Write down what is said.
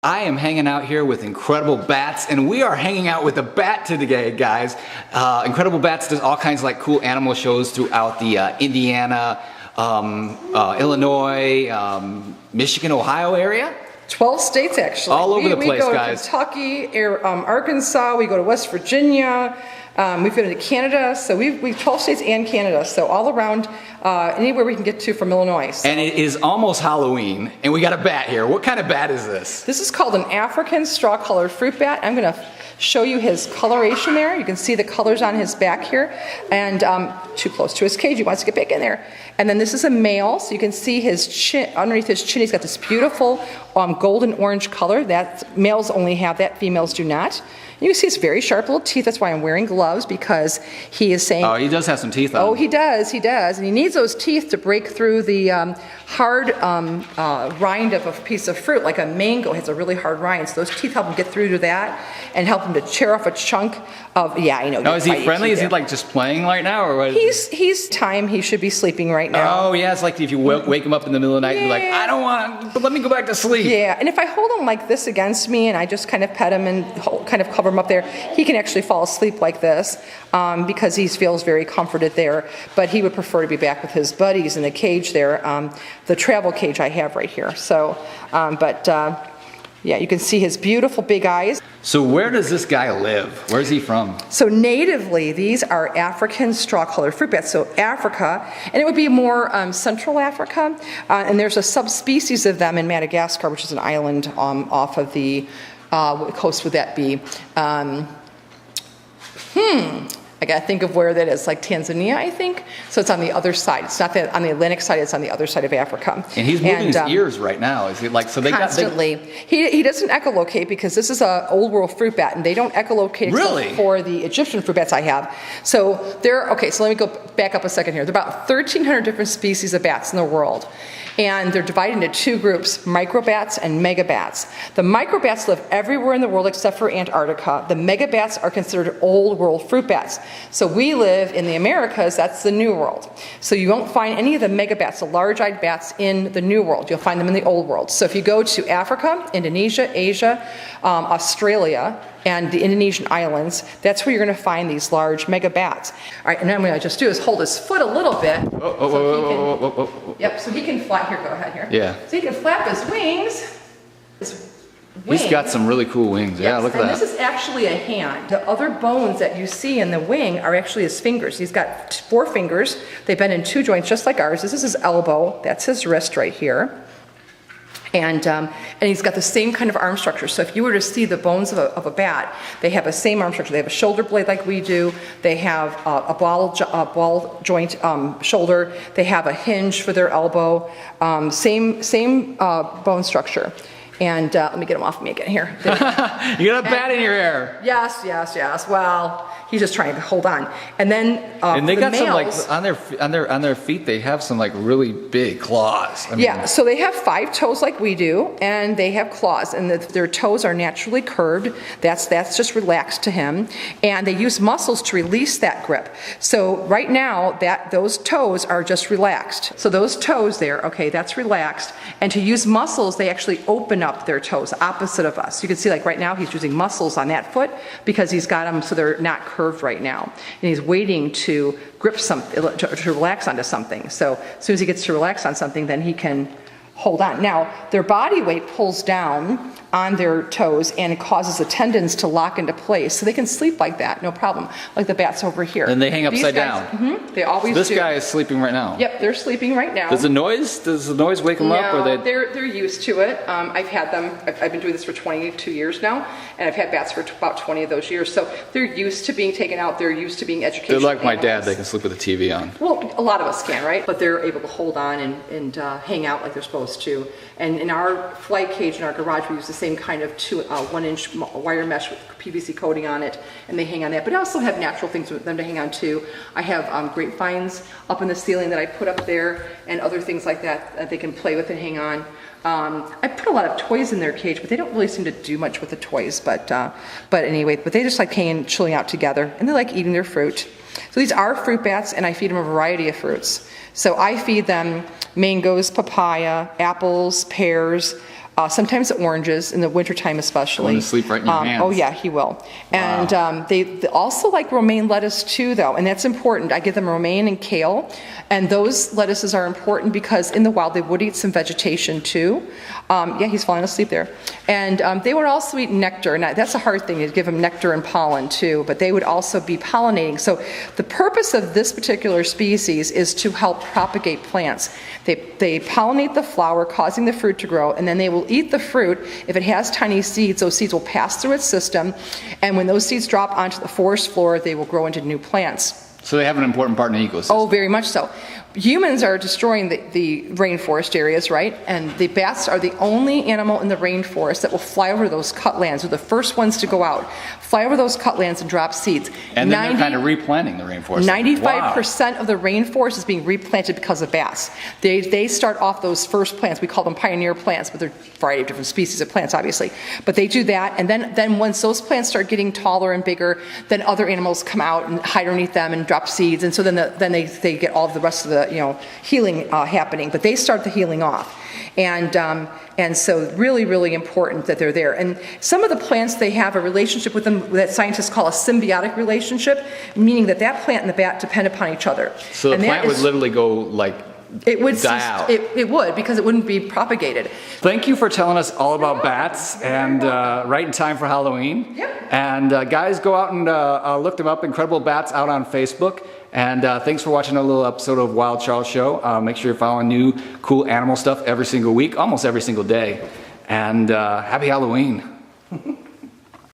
I am hanging out here with Incredible Bats, and we are hanging out with a bat today, guys. Incredible Bats does all kinds of like cool animal shows throughout the Indiana, Illinois, Michigan, Ohio area. 12 states actually. All over the place, guys. We go guys. to Kentucky, Arkansas, we go to West Virginia, we've been to Canada, so we've 12 states and Canada, so all around anywhere we can get to from Illinois. So. And it is almost Halloween, and we got a bat here. What kind of bat is this? This is called an African straw-colored fruit bat. I'm going to show you his coloration there. You can see the colors on his back here, and too close to his cage, he wants to get back in there. And then this is a male, so you can see his chin, underneath his chin, he's got this beautiful golden orange color. That males only have that, females do not. You can see his very sharp little teeth. That's why I'm wearing gloves, because he is saying... Oh, he does have some teeth on him. Oh, he does. And he needs those teeth to break through the hard rind of a piece of fruit, like a mango has a really hard rind. So those teeth help him get through to that and help him to tear off a chunk of... Yeah, I know. Now, is he friendly? Is he like just playing right now? Or what? He's time. He should be sleeping right now. Oh, yeah. It's like if you wake him up in the middle of the night and be like, I don't want, but let me go back to sleep. Yeah, and if I hold him like this against me and I just kind of pet him and kind of cover him up there, he can actually fall asleep like this because he feels very comforted there. But he would prefer to be back with his buddies in the cage there, the travel cage I have right here. So, yeah, you can see his beautiful big eyes. So where does this guy live? Where's he from? So natively, these are African straw-colored fruit bats. So Africa, and it would be more Central Africa, and there's a subspecies of them in Madagascar, which is an island off of the, what coast would that be? I gotta think of where that is, like Tanzania, I think. So it's on the other side. It's not on the Atlantic side, it's on the other side of Africa. And he's moving his ears right now. Is he like, so they constantly. He doesn't echolocate because this is an old world fruit bat, and they don't echolocate except for the Egyptian fruit bats I have. So so let me go back up a second here. There are about 1,300 different species of bats in the world. And they're divided into two groups, microbats and megabats. The microbats live everywhere in the world except for Antarctica. The megabats are considered old world fruit bats. So we live in the Americas, that's the New World. So you won't find any of the megabats, the large-eyed bats, in the New World. You'll find them in the Old World. So if you go to Africa, Indonesia, Asia, Australia, and the Indonesian islands, that's where you're going to find these large megabats. All right, and then what I just do is hold his foot a little bit. Yep, so he can flap. Here, go ahead here. Yeah. So he can flap his wings. He's got some really cool wings. Yes, yeah, look at that. And this is actually a hand. The other bones that you see in the wing are actually his fingers. He's got 4 fingers. They bend in 2 joints just like ours. This is his elbow. That's his wrist right here. And he's got the same kind of arm structure. So if you were to see the bones of a bat, they have the same arm structure. They have a shoulder blade like we do. They have a ball joint shoulder. They have a hinge for their elbow. Same bone structure. And let me get him off of me again here. You got a bat in your hair. Yes. Well, he's just trying to hold on. And then and they got males, some like on their feet. They have some like really big claws. I mean, yeah. So they have 5 toes like we do, and they have claws, and their toes are naturally curved. That's just relaxed to him, and they use muscles to release that grip. So right now those toes are just relaxed. So those toes there, okay, that's relaxed. And to use muscles, they actually open up their toes opposite of us. You can see like right now he's using muscles on that foot because he's got them so they're not curved right now. And he's waiting to grip something, to relax onto something. So as soon as he gets to relax on something, then he can hold on. Now, their body weight pulls down on their toes and it causes the tendons to lock into place. So they can sleep like that, no problem. Like the bats over here. And they hang upside down. They always do. This do. Guy is sleeping right now. Yep, they're sleeping right now. Does the noise wake them up? Or they're used to it. I've had them, I've been doing this for 22 years now, and I've had bats for about 20 of those years. So they're used to being taken out, they're used to being educated. They're like my dad, they can sleep with the TV on. Well, a lot of us can, right? But they're able to hold on and hang out like they're supposed to. And in our flight cage in our garage, we use the same kind of 1-inch wire mesh with PVC coating on it, and they hang on that. But I also have natural things for them to hang on to. I have grapevines up in the ceiling that I put up there, and other things like that that they can play with and hang on. I put a lot of toys in their cage, but they don't really seem to do much with the toys. But anyway, they just like chilling out together, and they like eating their fruit. So these are fruit bats, and I feed them a variety of fruits. So I feed them mangoes, papaya, apples, pears, sometimes oranges in the wintertime especially. Going to sleep right in your hands. Oh yeah, he will. And they also like romaine lettuce too, though, and that's important. I give them romaine and kale, and those lettuces are important because in the wild they would eat some vegetation too. Yeah, he's falling asleep there. And they would also eat nectar. Now that's a hard thing, to give them nectar and pollen too, but they would also be pollinating. So the purpose of this particular species is to help propagate plants. They pollinate the flower, causing the fruit to grow, and then they will eat the fruit. If it has tiny seeds, those seeds will pass through its system, and when those seeds drop onto the forest floor, they will grow into new plants. So they have an important part in the ecosystem. Oh, very much so. Humans are destroying the rainforest areas, right? And the bats are the only animal in the rainforest that will fly over those cutlands. They're the first ones to go out, fly over those cutlands and drop seeds. And then they're kind of replanting the rainforest. 95% of the rainforest is being replanted because of bats. They start off those first plants. We call them pioneer plants, but they're a variety of different species of plants, obviously. But they do that, and then once those plants start getting taller and bigger, then other animals come out and hide underneath them and drop seeds, and so then they get all of the rest of the healing happening, but they start the healing off. And so really, really important that they're there. And some of the plants, they have a relationship with them that scientists call a symbiotic relationship, meaning that plant and the bat depend upon each other. So the plant would literally go like die out. It would, because it wouldn't be propagated. Thank you for telling us all about bats, and right in time for Halloween. Yep. And guys, go out and look them up, Incredible Bats, out on Facebook. And thanks for watching a little episode of Wild Charles Show. Make sure you're following new cool animal stuff every single week, almost every single day. And happy Halloween.